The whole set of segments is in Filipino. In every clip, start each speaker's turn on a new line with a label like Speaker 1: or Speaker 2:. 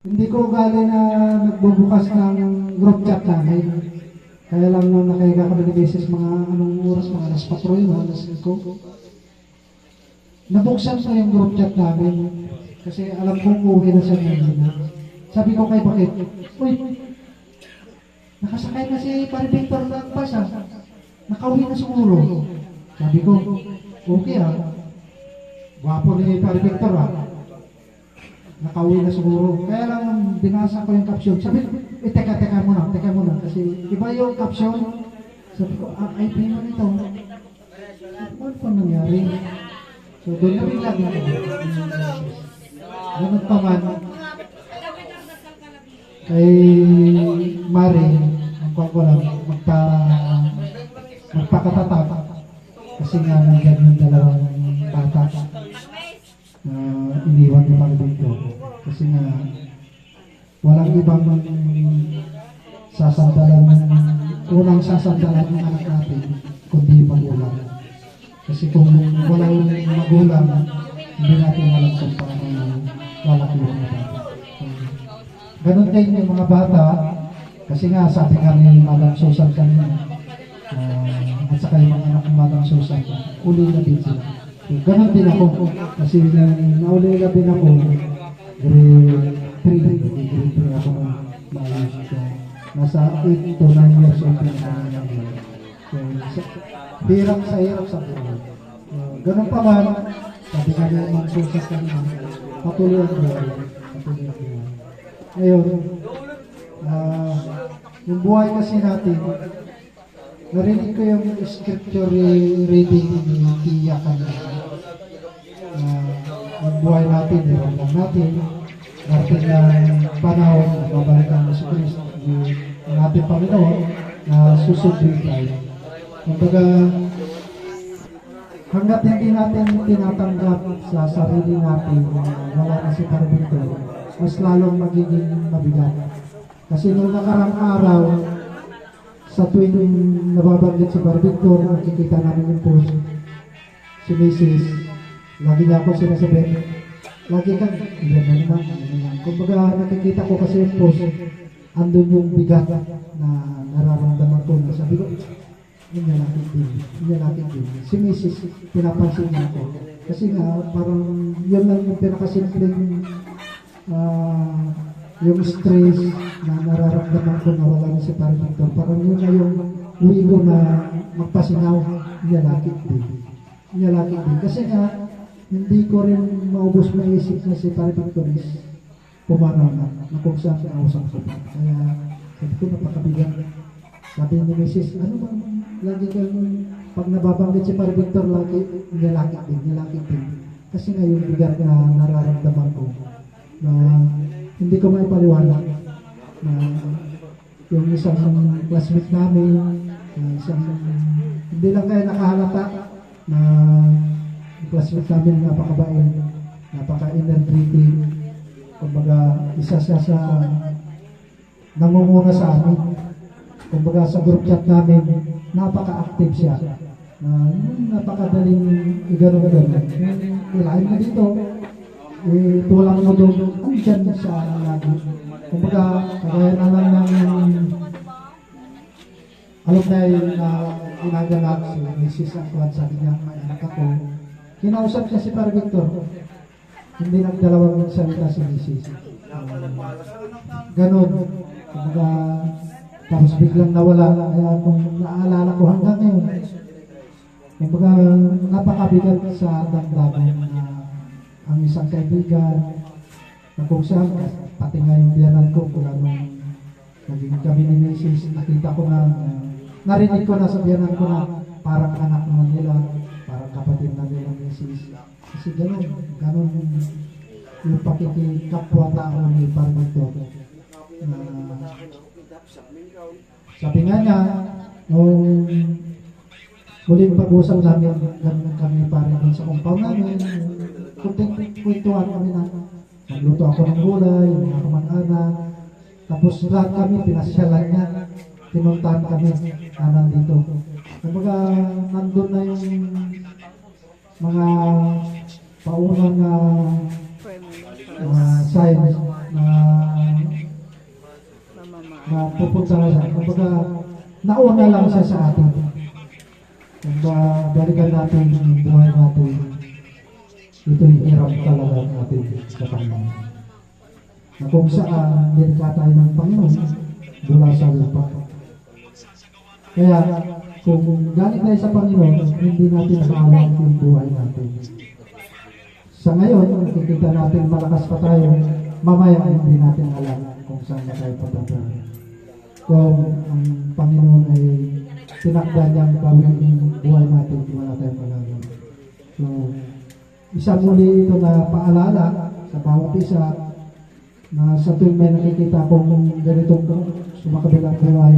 Speaker 1: Hindi ko ugali na nagbubukas ng group chat namin. Kaya lang nung nakahiga kami ni Beses mga anong oras, mga alas 4 yun, alas 5. Nabuksan ko yung group chat namin. Kasi alam kong uwi na siya ngayon. Sabi ko kay Bakit, uy, nakasakay na si Pare Victor ng bus ah. Nakauwi na siguro. Sabi ko, okay ah. Wapo ni Pare Victor ah. Nakauwi na siguro. Kaya lang binasa ko yung caption. Sabi ko, teka muna. Kasi iba yung caption. Sabi ko, IP mo nito. Ano pa nangyari? So doon na rin lagi ako. Ganun pa man. Kay Mari, ang ko lang, magpakatatap. Kasi nga nandiyan yung dalawang bata na iniwan ni Pare Victor. Kasi nga walang ibang unang sasandalan ng anak natin kundi magulang. Kasi kung walang magulang, hindi natin alam kung paano lalaki yung mga bata. Ganun din yung mga bata, kasi nga sabi nga ni Madam Susan kanina, at saka yung mga anak ng Madam Susan, uli na din sila. So, ganun din ako, kasi nauli na din ako, grade 3 ako ng maayos. So, nasa 8 to 9 years old na ako ngayon. So, hirap sa buhay. Ganun pa man, sabi nga ni Madam Susan kanina, patuloy ang buhay. Ngayon, yung buhay kasi natin, narinig ko yung scripture reading ni Tia kanina. Yung buhay natin, iwan lang natin, natin na panahon, babalikan na sa Kristo, ang ating Panginoon, na susundin tayo. Kumbaga, hanggat hindi natin tinatanggap sa sarili natin, wala na si Pare Victor, mas lalong magiging mabigat. Kasi nung nakarang araw, sa tuwing nababanggit si Pare Victor, nakikita namin yung post, si Mrs. Lagi niya ako sinasabi, lagi kang, ilan na naman. Kumbaga nakikita ko kasi yung post, andun yung bigat na nararamdaman ko. Sabi ko, yun natin din. Si Mrs. pinapansin niya ako. Kasi nga, parang yun lang yung pinakasimpleng yung stress na nararamdaman ko na wala na si Pare Victor. Parang yun na yung uwigo na magpasinaw, niyalakit din. Kasi nga, hindi ko rin maubos maisip na si Pare Victor is pumanaw na kung saan kausap ko pa. Kaya sabi ko napakabigat. Sabi ni Mrs. Ano ba? Lagi kang pag nababanggit si Pare Victor, lagi niyalakit din. Kasi nga yung bigat na nararamdaman ko na hindi ko maipaliwanag na yung isang classmate namin, hindi lang kaya nakahalata na yung classmate namin napakabain, napaka-energetic, kumbaga isa siya sa nangunguna sa amin. Kumbaga sa group chat namin, napaka-active siya. Napakadaling igano-gano. Ilahin na dito, tulang mo doon, andyan sa lagi. Kumbaga, kagaya na lang ng alumni na ginaganak si Mrs. Aquan, sabi niya, may anak ako. Kinausap niya si Pare Victor. Hindi nagdalawang salita si Mrs. Ganon. Kumbaga, tapos biglang nawala. Kaya kung naalala ko hanggang ngayon, kumbaga, napakabigat sa damdamin na ang isang kaibigan na kung saan, pati nga yung biyanan ko kung anong naging kami ni Mrs. Nakita ko na, narinig ko na sa biyanan ko na parang anak na nila, parang kapatid na nila Mrs. Kasi ganon yung pakikikapwa-tao ni Pare Victor. Sabi nga niya, nung huling pag-usap namin, ganun kami parang sa compound namin, kunting kwentuhan kami na nagluto ako ng gulay, yung mga kamag-anak, tapos lahat kami pinasyalan niya, pinuntahan kami na nandito. Kumbaga, nandun na yung mga paunang signs na na pupunta na siya. Kumbaga, nauna lang siya sa atin. Kung balikan natin yung buhay natin, ito yung hirap talaga natin sa Panginoon. Na kung saan, nilika tayo ng Panginoon mula sa lupa. Kaya, kung galing tayo sa Panginoon, hindi natin maalam yung buhay natin. Sa ngayon, nakikita natin malakas pa tayo, mamaya hindi natin alam kung saan na tayo patungo. Kung ang Panginoon ay tinakda niyang gawin yung buhay natin, wala tayong magagawa. So, isa muli ito na paalala sa bawat isa na sa tuwing may nakikita kong ganitong sumakabilang buhay,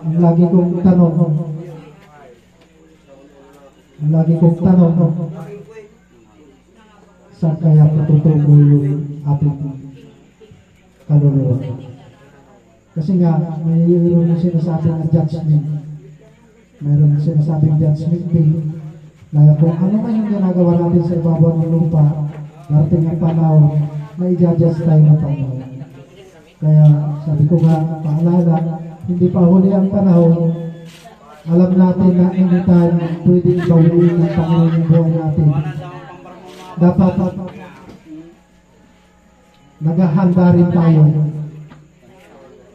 Speaker 1: ang lagi kong tanong, saan kaya patutungo yung ating kaluluwa? Kasi nga, mayroon sinasabi na judgment. Mayroon sinasabing judgment day. Na kung ano man yung ginagawa natin sa ibabaw ng lupa, darating ang panahon na i-judge tayo ng Panginoon. Kaya sabi ko nga, paalala, hindi pa huli ang panahon, alam natin na anytime pwede ibawin ng Panginoon yung buhay natin. Dapat naghahanda rin tayo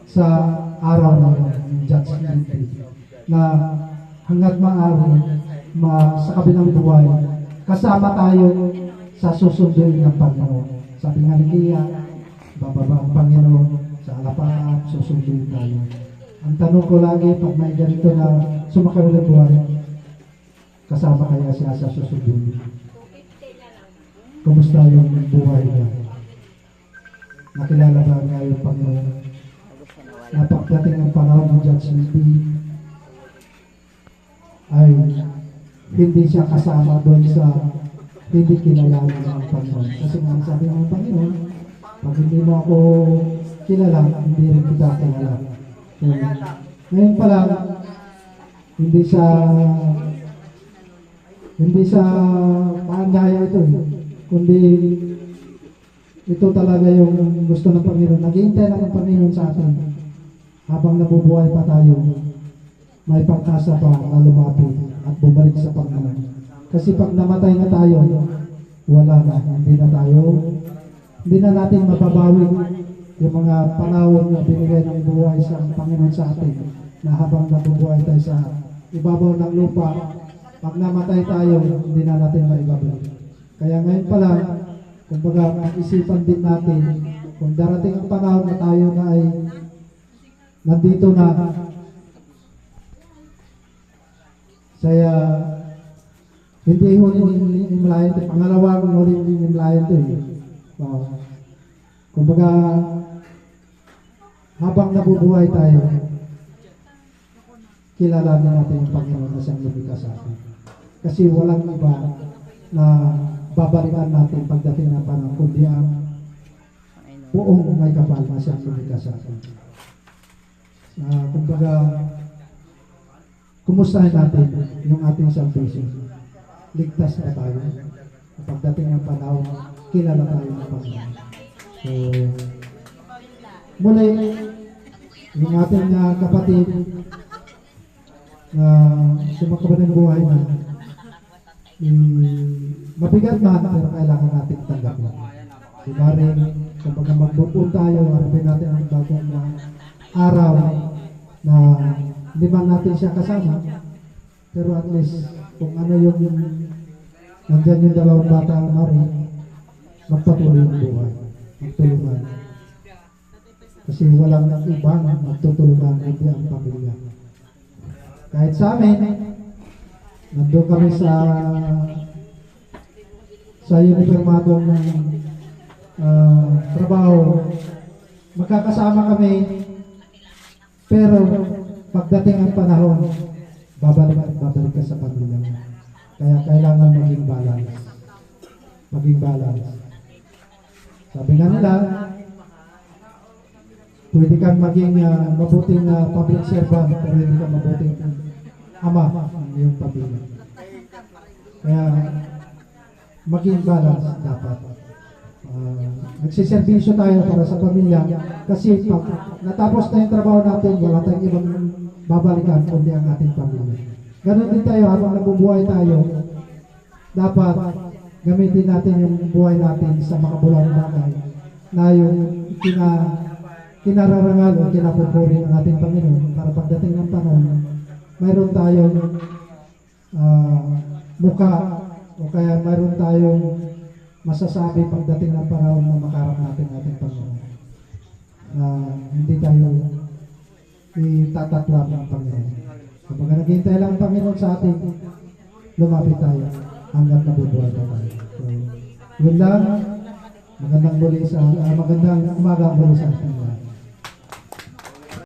Speaker 1: sa araw na yung judgment day, na hanggat maaari sa kabilang buhay, kasama tayo sa susunduin ng Panginoon. Sabi nga ni Kia, bababa ang Panginoon sa alapaap, susunduin tayo. Ang tanong ko lagi, pag may ganito na sumakabilang buhay, kasama kaya siya sa susunduin? Kumusta yung buhay niya? Nakilala ba nga yung Panginoon? Napagdating ang panahon ng judgment day, ay hindi siya kasama doon sa hindi kilala ng Panginoon. Kasi nga sabi ng Panginoon, pag hindi mo ako kilala, hindi rin kita kilala. So, ngayon pa lang, hindi sa paanyaya ito kundi ito talaga yung gusto ng Panginoon. Naghihintay lang ang Panginoon sa atin habang nabubuhay pa tayo, may pag-asa pa na lumapit at bumalik sa Panginoon. Kasi pag namatay na tayo, wala na, hindi na natin mababawi yung mga panahon na binigay ng buhay sa Panginoon sa atin, na habang nabubuhay tayo sa ibabaw ng lupa, pag namatay tayo, hindi na natin maibabalik. Kaya ngayon pa lang, kumbaga, mag-isipan din natin kung darating ang panahon na tayo na ay nandito na. Kaya hindi huli nimlayan ito. Pangalawang huli nimlayan ito. Kumbaga, habang nabubuhay tayo, kilalanin natin yung Panginoon na siyang lumikha sa atin. Kasi walang iba na babalikan natin pagdating ng panahon, kundi ang buong may kapal na siyang lumikha sa atin. Kumbaga, kumustahin natin yung ating salvation. Ligtas na tayo. Pagdating ng panahon, kilala tayo ng Panginoon. So, muli, yung ating kapatid na sumakaba ng buhay na mabigat man, pero kailangan natin tanggapin. Diba rin, kapag magbubun tayo, harapin natin ang bagong araw na hindi man natin siya kasama, pero at least kung ano yung nandyan yung dalawang bata Mari, magpatuloy yung buhay, magtulungan. Kasi walang ibang magtutulungan kundi ang pamilya. Kahit sa amin, nandun kami sa uniformadong trabaho, magkakasama kami, pero pagdating ang panahon, babalik ka sa pamilya. Kaya kailangan maging balance. Maging balance. Sabi nga nila, pwede kang maging mabuting public servant, pero hindi ka mabuting ama ng iyong pamilya. Kaya maging balance dapat. nagsiservisyo tayo para sa pamilya kasi pag natapos na yung trabaho natin, wala tayong ibang babalikan kundi ang ating pamilya. Ganon din tayo habang nabubuhay tayo, dapat gamitin natin yung buhay natin sa makabulang bagay na yung kinararangal o kinapupuri ng ating Panginoon para pagdating ng panahon, mayroon tayong muka o kaya mayroon tayong masasabi pagdating ng panahon na makaharap natin ating Panginoon. Hindi tayo itatatwa ng Panginoon. Kapag naghihintay lang ang Panginoon sa atin, lumapit tayo hanggang nabubuhay na tayo. So, yun lang. Magandang umaga muli sa atin.